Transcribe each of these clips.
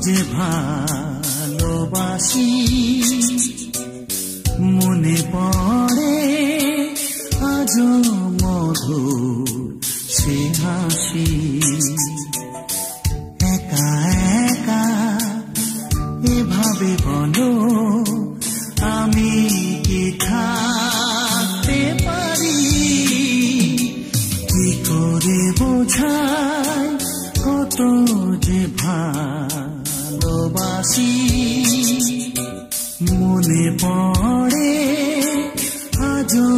যে ভালোবাসি মনে পড়ে আজও মধুর সে হাসি। একা একা এভাবে বলো আমি কি থাকতে পারি? কি করে বোঝাই কত যে ভালোবাসি মনে পড়ে আজও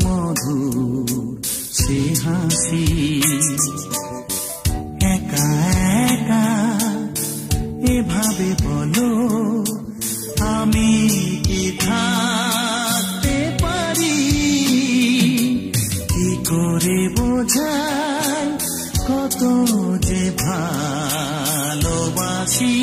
মধুর সে হাসি। একা একা এভাবে বলো আমি কি থাকতে পারি? কি করে বোঝাই কত যে ভালোবাসি।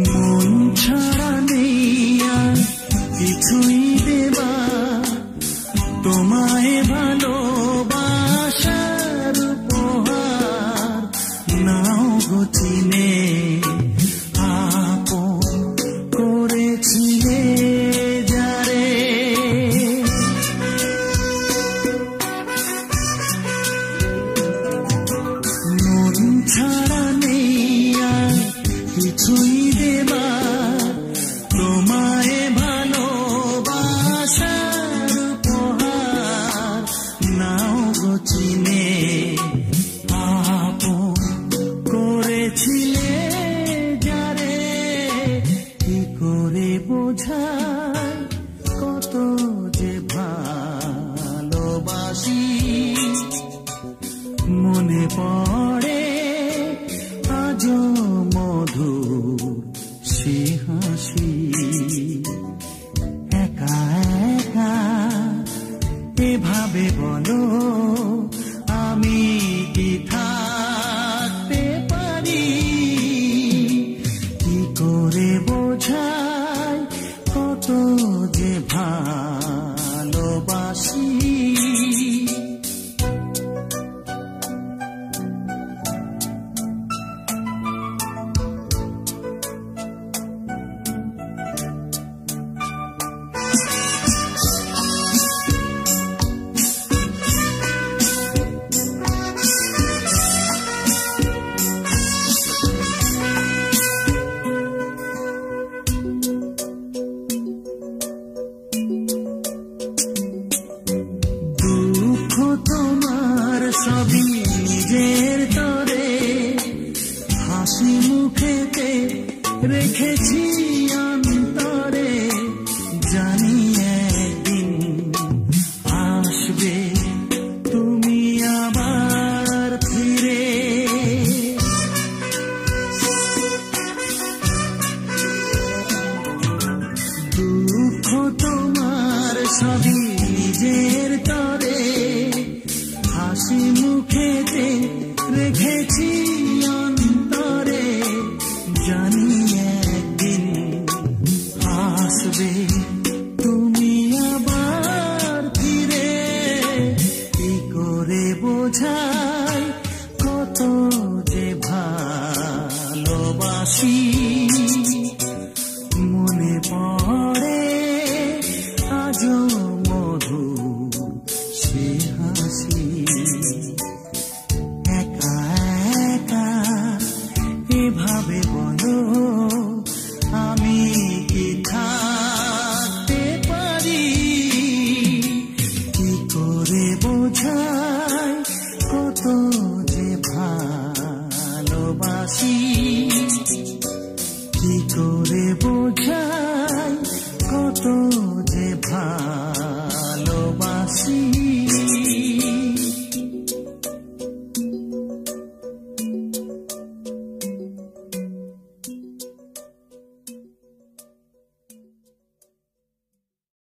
মন ছাড়া নেই আর কিছুই দেবা তোমায় ভালোবাসার উপহার নাও গো চিনে আপন করেছিলে যারে। মন ছাড়া নেই আর কিছুই দেবা তোমায় ভালোবাসার উপহার নাও গো চিনে আপন করেছিলে যারে। কি করে বোঝাই কত যে ভালোবাসি মনে পড়ে আজও মধুর সে হাসি। একা একা এভাবে বলো আমি কি থাকতে পারি? কি করে বোঝাই কত যে ভালোবাসি। দুঃখ তোমার সবই নিজের তরে হাসি মুখেতে রেখেছি অন্তরে। জানি একদিন আসবে তুমি আবার ফিরে। দুঃখ তোমার সবই নিজের তরে হাসি মুখেতে রেখেছি অন্তরে। জানি একদিন আসবে তুমি আবার ফিরে। কি করে বোঝাই কত যে ভালোবাসি মনে পড়ে আজও মধুর সে হাসি। একা একা এভাবে বলো আমি কি থাকতে পারি? কি করে বোঝাই কত যে ভালোবাসি। কি করে বোঝাই কত তোমার